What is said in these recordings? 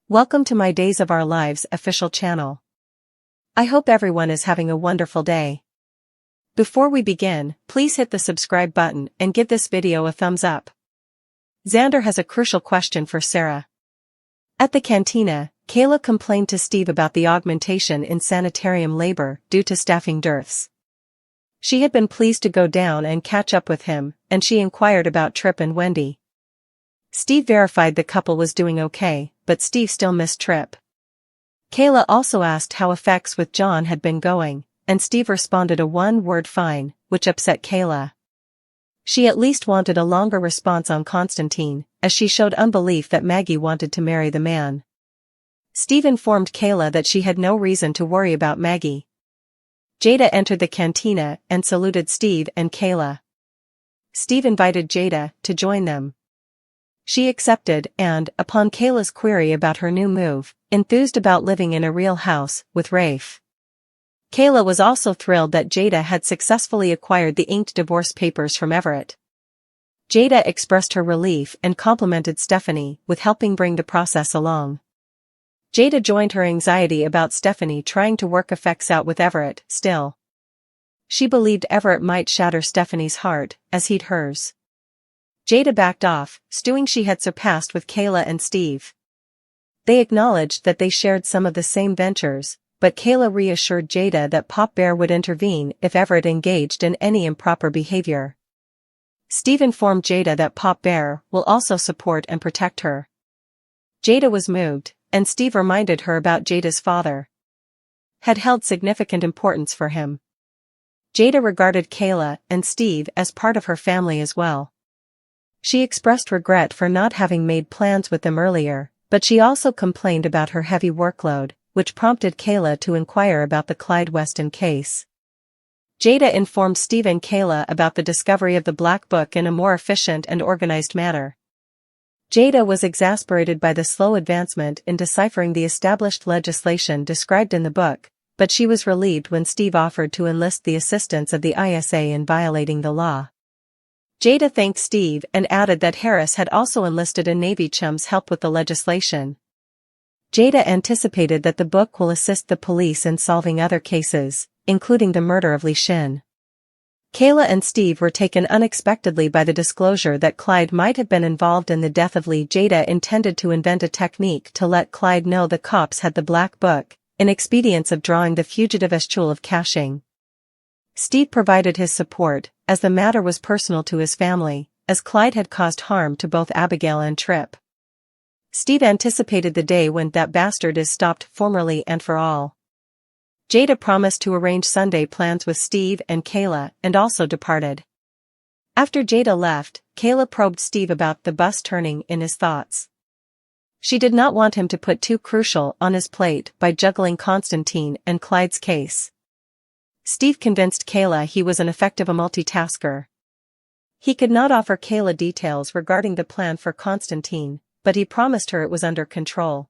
Welcome to my Days of Our Lives official channel. I hope everyone is having a wonderful day. Before we begin, please hit the subscribe button and give this video a thumbs up. Xander has a crucial question for Sarah. At the cantina, Kayla complained to Steve about the augmentation in sanitarium labor due to staffing dearths. She had been pleased to go down and catch up with him, and she inquired about Trip and Wendy. Steve verified the couple was doing okay, but Steve still missed Trip. Kayla also asked how effects with John had been going, and Steve responded a one-word fine, which upset Kayla. She at least wanted a longer response on Constantine, as she showed unbelief that Maggie wanted to marry the man. Steve informed Kayla that she had no reason to worry about Maggie. Jada entered the cantina and saluted Steve and Kayla. Steve invited Jada to join them. She accepted and, upon Kayla's query about her new move, enthused about living in a real house with Rafe. Kayla was also thrilled that Jada had successfully acquired the inked divorce papers from Everett. Jada expressed her relief and complimented Stephanie with helping bring the process along. Jada joined her anxiety about Stephanie trying to work effects out with Everett still. She believed Everett might shatter Stephanie's heart, as he'd hers. Jada backed off, stewing she had surpassed with Kayla and Steve. They acknowledged that they shared some of the same ventures, but Kayla reassured Jada that Pop Bear would intervene if Everett engaged in any improper behavior. Steve informed Jada that Pop Bear will also support and protect her. Jada was moved, and Steve reminded her about Jada's father. Had held significant importance for him. Jada regarded Kayla and Steve as part of her family as well. She expressed regret for not having made plans with them earlier, but she also complained about her heavy workload, which prompted Kayla to inquire about the Clyde Weston case. Jada informed Steve and Kayla about the discovery of the Black Book in a more efficient and organized manner. Jada was exasperated by the slow advancement in deciphering the established legislation described in the book, but she was relieved when Steve offered to enlist the assistance of the ISA in violating the law. Jada thanked Steve and added that Harris had also enlisted a Navy chum's help with the legislation. Jada anticipated that the book will assist the police in solving other cases, including the murder of Li Shin. Kayla and Steve were taken unexpectedly by the disclosure that Clyde might have been involved in the death of Lee. Jada intended to invent a technique to let Clyde know the cops had the Black Book, in expedience of drawing the fugitive eschewal of caching. Steve provided his support, as the matter was personal to his family, as Clyde had caused harm to both Abigail and Trip. Steve anticipated the day when that bastard is stopped formally and for all. Jada promised to arrange Sunday plans with Steve and Kayla and also departed. After Jada left, Kayla probed Steve about the bus turning in his thoughts. She did not want him to put too crucial on his plate by juggling Constantine and Clyde's case. Steve convinced Kayla he was an effective multitasker. He could not offer Kayla details regarding the plan for Constantine, but he promised her it was under control.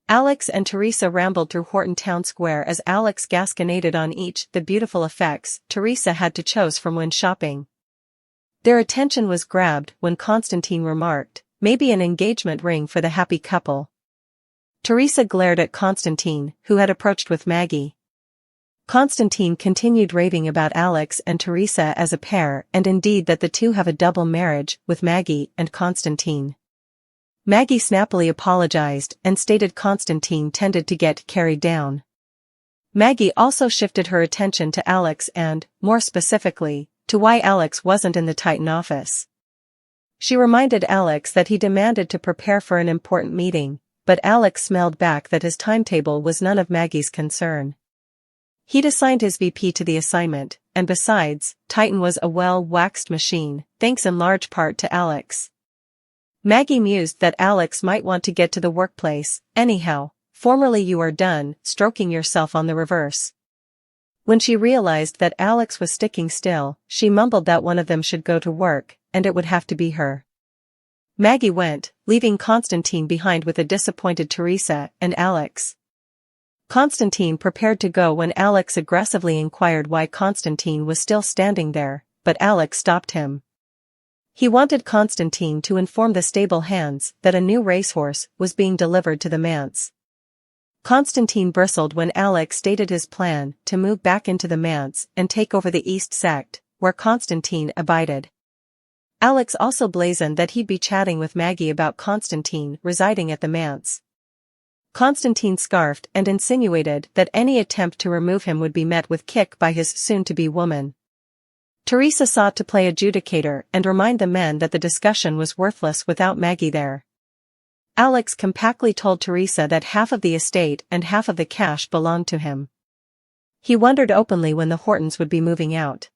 Alex and Teresa rambled through Horton Town Square as Alex gasconaded on each the beautiful effects Teresa had to choose from when shopping. Their attention was grabbed when Constantine remarked, "Maybe an engagement ring for the happy couple." Teresa glared at Constantine, who had approached with Maggie. Constantine continued raving about Alex and Teresa as a pair and indeed that the two have a double marriage with Maggie and Constantine. Maggie snappily apologized and stated Constantine tended to get carried down. Maggie also shifted her attention to Alex and, more specifically, to why Alex wasn't in the Titan office. She reminded Alex that he demanded to prepare for an important meeting, but Alex smelled back that his timetable was none of Maggie's concern. He'd assigned his VP to the assignment, and besides, Titan was a well-waxed machine, thanks in large part to Alex. Maggie mused that Alex might want to get to the workplace, anyhow. Formerly you are done, stroking yourself on the reverse. When she realized that Alex was sticking still, she mumbled that one of them should go to work, and it would have to be her. Maggie went, leaving Constantine behind with a disappointed Teresa and Alex. Constantine prepared to go when Alex aggressively inquired why Constantine was still standing there, but Alex stopped him. He wanted Constantine to inform the stable hands that a new racehorse was being delivered to the manse. Constantine bristled when Alex stated his plan to move back into the manse and take over the East Sect, where Constantine abided. Alex also blazoned that he'd be chatting with Maggie about Constantine residing at the manse. Constantine scarfed and insinuated that any attempt to remove him would be met with kick by his soon-to-be woman. Teresa sought to play adjudicator and remind the men that the discussion was worthless without Maggie there. Alex compactly told Teresa that half of the estate and half of the cash belonged to him. He wondered openly when the Hortons would be moving out.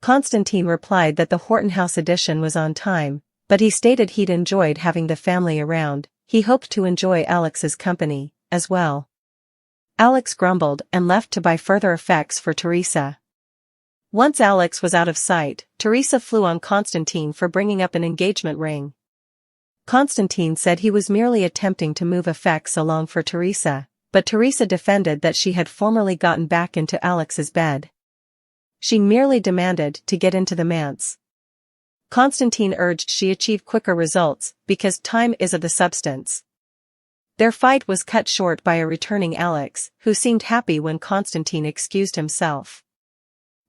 Constantine replied that the Horton House addition was on time, but he stated he'd enjoyed having the family around. He hoped to enjoy Alex's company, as well. Alex grumbled and left to buy further effects for Teresa. Once Alex was out of sight, Teresa flew on Constantine for bringing up an engagement ring. Constantine said he was merely attempting to move effects along for Teresa, but Teresa defended that she had formerly gotten back into Alex's bed. She merely demanded to get into the manse. Constantine urged she achieve quicker results because time is of the substance. Their fight was cut short by a returning Alex, who seemed happy when Constantine excused himself.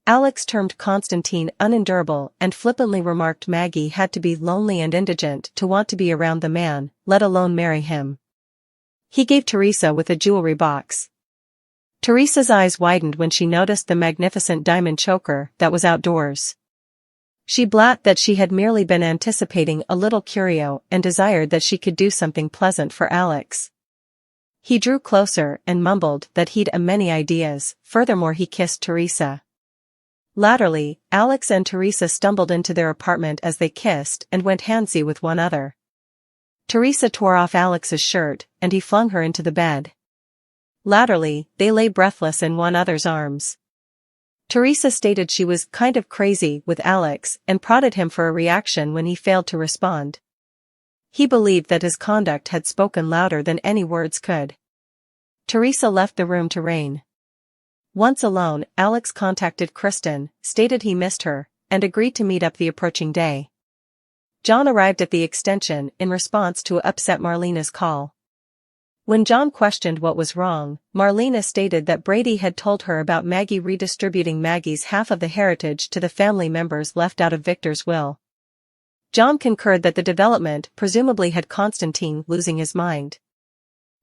Alex termed Constantine unendurable and flippantly remarked Maggie had to be lonely and indigent to want to be around the man, let alone marry him. He gave Teresa with a jewelry box. Teresa's eyes widened when she noticed the magnificent diamond choker that was outdoors. She blabbed that she had merely been anticipating a little curio and desired that she could do something pleasant for Alex. He drew closer and mumbled that he'd many ideas. Furthermore, he kissed Teresa. Latterly, Alex and Teresa stumbled into their apartment as they kissed and went handsy with one another. Teresa tore off Alex's shirt, and he flung her into the bed. Latterly, they lay breathless in one another's arms. Teresa stated she was kind of crazy with Alex and prodded him for a reaction when he failed to respond. He believed that his conduct had spoken louder than any words could. Teresa left the room to reign. Once alone, Alex contacted Kristen, stated he missed her, and agreed to meet up the approaching day. John arrived at the extension in response to upset Marlena's call. When John questioned what was wrong, Marlena stated that Brady had told her about Maggie redistributing Maggie's half of the heritage to the family members left out of Victor's will. John concurred that the development presumably had Constantine losing his mind.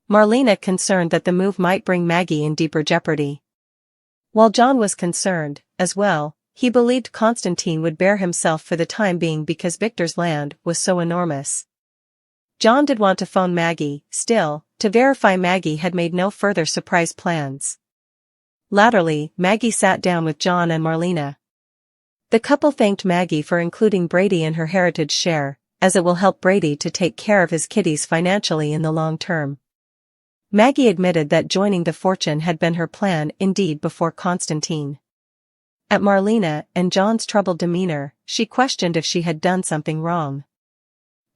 Marlena concerned that the move might bring Maggie in deeper jeopardy. While John was concerned, as well, he believed Constantine would bear himself for the time being because Victor's land was so enormous. John did want to phone Maggie, still, to verify Maggie had made no further surprise plans. Latterly, Maggie sat down with John and Marlena. The couple thanked Maggie for including Brady in her heritage share, as it will help Brady to take care of his kiddies financially in the long term. Maggie admitted that joining the fortune had been her plan indeed before Constantine. At Marlena and John's troubled demeanor, she questioned if she had done something wrong.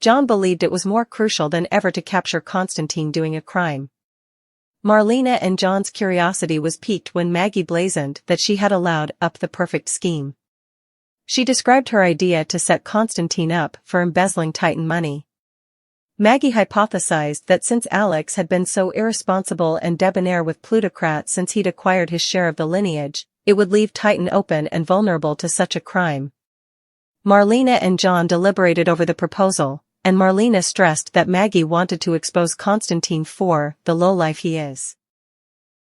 John believed it was more crucial than ever to capture Constantine doing a crime. Marlena and John's curiosity was piqued when Maggie blazoned that she had allowed up the perfect scheme. She described her idea to set Constantine up for embezzling Titan money. Maggie hypothesized that since Alex had been so irresponsible and debonair with plutocrat since he'd acquired his share of the lineage, it would leave Titan open and vulnerable to such a crime. Marlena and John deliberated over the proposal, and Marlena stressed that Maggie wanted to expose Constantine for the lowlife he is.